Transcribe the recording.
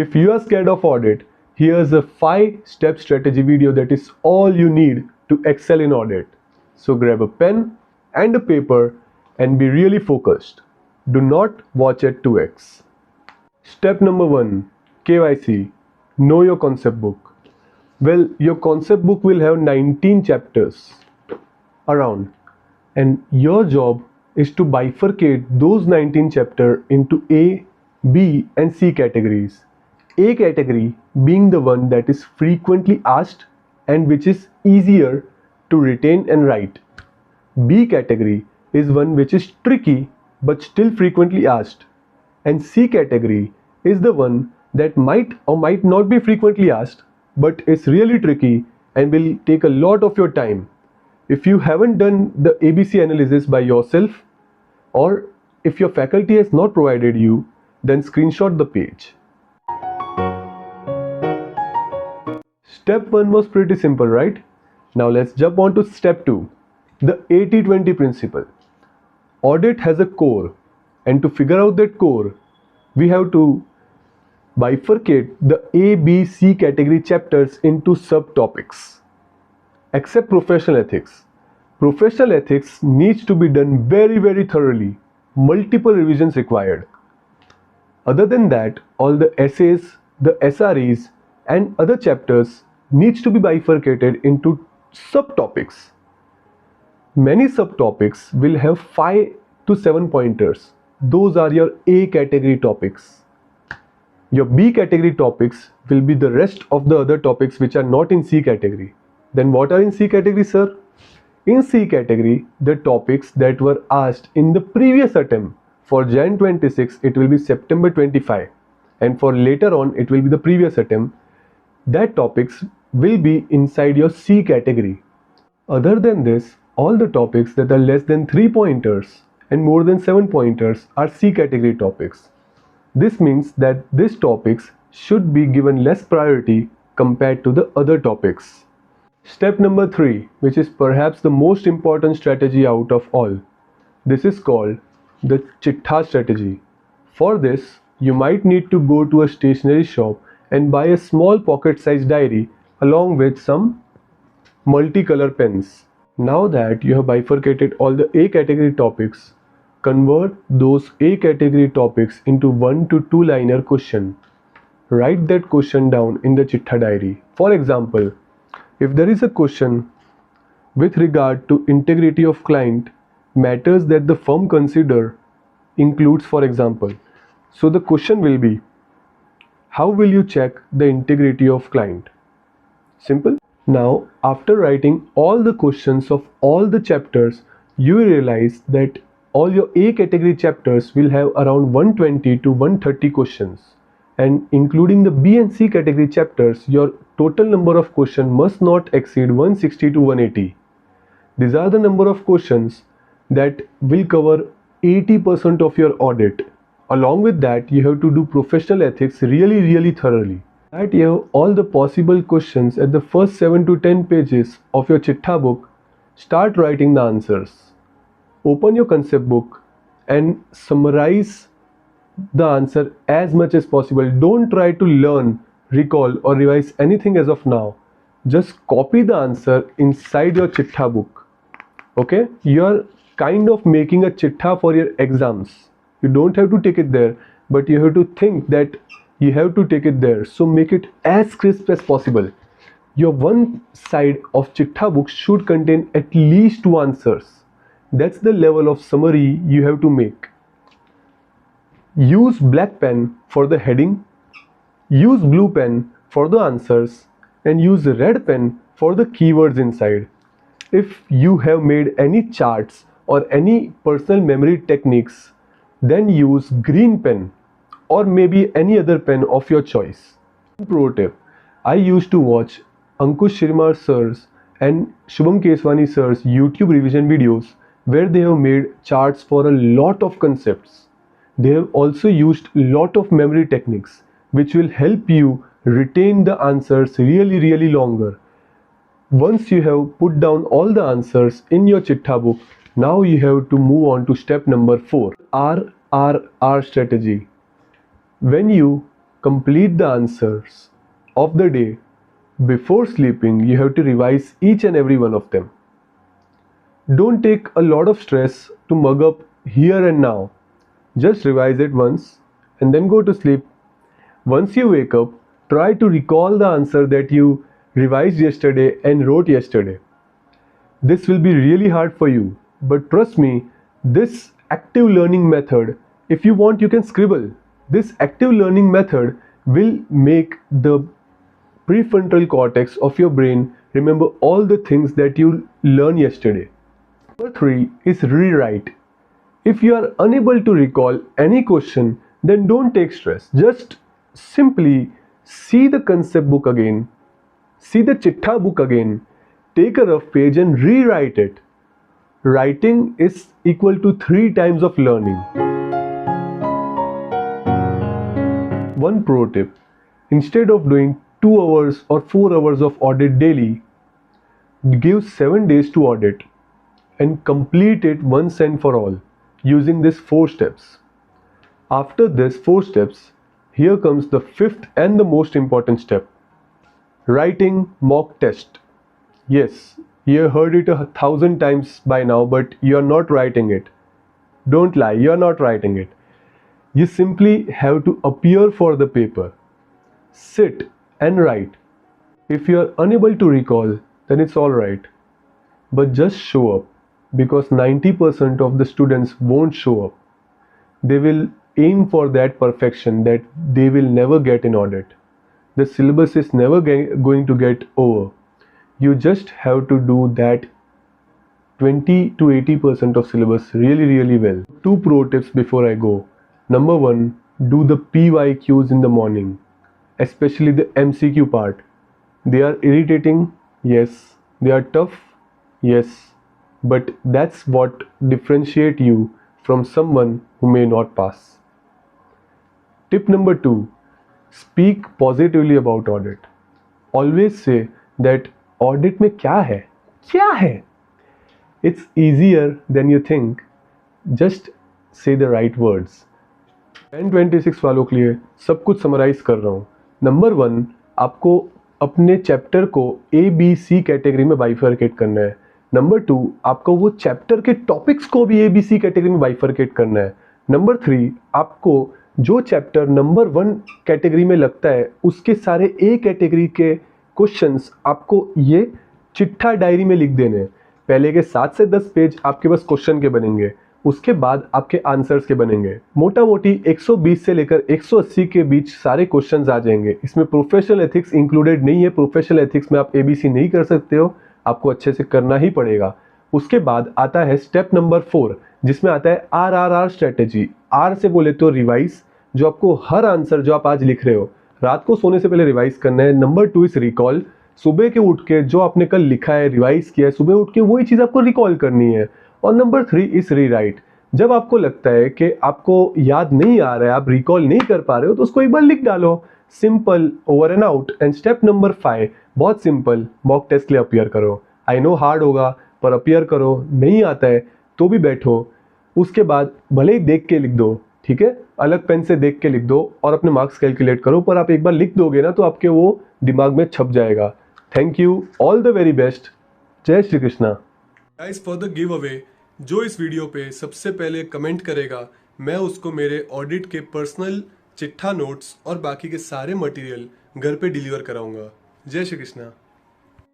If you are scared of audit, here's a 5-step strategy video that is all you need to excel in audit. So grab a pen and a paper and be really focused. Do not watch at 2x. Step number 1, KYC, know your concept book. Well, your concept book will have 19 chapters around, and your job is to bifurcate those 19 chapters into A, B and C categories. A category being the one that is frequently asked and which is easier to retain and write. B category is one which is tricky but still frequently asked. And C category is the one that might or might not be frequently asked but is really tricky and will take a lot of your time. If you haven't done the ABC analysis by yourself, or if your faculty has not provided you, then screenshot the page. Step 1 was pretty simple, right? Now let's jump on to step 2, the 80-20 principle. Audit has a core, and to figure out that core, we have to bifurcate the A, B, C category chapters into subtopics. Except professional ethics. Professional ethics needs to be done very thoroughly, multiple revisions required. Other than that, all the essays, the SREs and other chapters needs to be bifurcated into subtopics. Many subtopics will have 5 to 7 pointers. Those are your A category topics. Your B category topics will be the rest of the other topics which are not in C category. Then what are in C category, sir? In C category, the topics that were asked in the previous attempt. For Jan 26, it will be September 25, and for later on, it will be the previous attempt. That topics will be inside your C category. Other than this, all the topics that are less than 3 pointers and more than 7 pointers are C category topics. This means that these topics should be given less priority compared to the other topics. Step number 3, which is perhaps the most important strategy out of all. This is called the Chittha strategy. For this, you might need to go to a stationery shop and buy a small pocket-sized diary along with some multicolor pens. Now that you have bifurcated all the A category topics, convert those A category topics into 1 to 2 liner question. Write that question down in the Chittha diary. For example, if there is a question with regard to integrity of client, matters that the firm consider includes, for example. So the question will be, how will you check the integrity of client? Simple. Now, after writing all the questions of all the chapters, you will realize that all your A category chapters will have around 120 to 130 questions. And including the B and C category chapters, your total number of questions must not exceed 160 to 180. These are the number of questions that will cover 80% of your audit. Along with that, you have to do professional ethics really thoroughly. That you have all the possible questions at the first 7 to 10 pages of your Chittha book. Start writing the answers. Open your concept book and summarize the answer as much as possible. Don't try to learn, recall or revise anything as of now. Just copy the answer inside your Chittha book. Okay? You are kind of making a Chittha for your exams. You don't have to take it there, but you have to think that you have to take it there. So make it as crisp as possible. Your one side of Chittha book should contain at least 2 answers. That's the level of summary you have to make. Use black pen for the heading, use blue pen for the answers, and use red pen for the keywords inside. If you have made any charts or any personal memory techniques, then use green pen or maybe any other pen of your choice. Pro tip, I used to watch Ankush Shirmar sirs and Shubham Keswani sirs YouTube revision videos where they have made charts for a lot of concepts. They have also used a lot of memory techniques which will help you retain the answers really longer. Once you have put down all the answers in your Chittha book, now you have to move on to step number 4, RRR strategy. When you complete the answers of the day. Before sleeping, you have to revise each and every one of them. Don't take a lot of stress to mug up here and now. Just revise it once and then go to sleep. Once you wake up, try to recall the answer that you revised yesterday and wrote yesterday. This will be really hard for you, but trust me, this active learning method, if you want, you can scribble. This active learning method will make the prefrontal cortex of your brain remember all the things that you learned yesterday. Number 3 is rewrite. If you are unable to recall any question, then don't take stress. Just simply see the concept book again, see the Chittha book again, take a rough page and rewrite it. Writing is equal to 3 times of learning. One pro tip: instead of doing 2 hours or 4 hours of audit daily, give 7 days to audit and complete it once and for all using these 4 steps. After these 4 steps, here comes the 5th and the most important step: writing mock test. Yes, you have heard it 1,000 times by now, but you are not writing it. Don't lie, you are not writing it. You simply have to appear for the paper, sit and write. If you are unable to recall, then it's alright. But just show up, because 90% of the students won't show up. They will aim for that perfection that they will never get in audit. The syllabus is never going to get over. You just have to do that 20 to 80% of syllabus really well. 2 pro tips before I go. Number 1, do the PYQs in the morning, especially the MCQ part. They are irritating, yes. They are tough, yes. But that's what differentiates you from someone who may not pass. Tip number 2, speak positively about audit. Always say that audit में क्या है? क्या है? It's easier than you think. Just say the right words. 1026 वालों के लिए सब कुछ समराइज कर रहा हूँ. नंबर 1, आपको अपने चैप्टर को ABC कैटेगरी में बाइफरकेट करना है. नंबर 2, आपको वो चैप्टर के टॉपिक्स को भी ABC कैटेगरी में बाइफरकेट करना है. नंबर 3, आपको जो चैप्टर नंबर 1 कैटेगरी में लगता है उसके सारे A कैटेगरी के क्वेश्चंस आपको ये चिट्ठा डायरी में लिख देने. पहले के 7 से 10 पेज आपके पास क्वेश्चन के बनेंगे, उसके बाद आपके आंसर्स के बनेंगे. मोटा मोटी 120 से लेकर 180 के बीच सारे क्वेश्चंस आ जाएंगे. इसमें प्रोफेशनल एथिक्स इंक्लूडेड नहीं है. प्रोफेशनल एथिक्स में आप ABC नहीं कर सकते हो, आपको अच्छे से करना ही पड़ेगा. उसके बाद आता है स्टेप नंबर 4, जिसमें आता है RRR स्ट्रेटेजी. R से बोले तो रिवाइज, जो आपको हर आंसर जो आप आज लिख रहे हो रात को सोने से पहले रिवाइज करना है. Number 2 is recall. सुबह के उठ के जो आपने कल लिखा है, रिवाइज किया है, सुबह उठ के वही चीज़ आपको रिकॉल करनी है. और नंबर 3 इज रीराइट. जब आपको लगता है कि आपको याद नहीं आ रहा है, आप रिकॉल नहीं कर पा रहे हो, तो उसको एक बार लिख डालो. Simple, over and out. And step number 5 बहुत सिंपल, मॉक टेस्ट के लिए अपियर करो. आई नो हार्ड होगा, पर अपियर करो. नहीं आता है तो भी बैठो. उसके बाद भले ही देख के लिख दो, ठीक है, अलग पेन से देख के लिख दो और अपने मार्क्स कैलकुलेट करो. पर आप एक बार लिख दोगे ना तो आपके वो दिमाग में छप जाएगा. Thank you, all the very best. जय Shri Krishna. Guys, for the giveaway, जो इस वीडियो पे सबसे पहले कमेंट करेगा, मैं उसको मेरे ऑडिट के पर्सनल चिट्ठा नोट्स और बाकी के सारे मटेरियल घर पे डिलीवर कराऊंगा. जय श्री कृष्णा.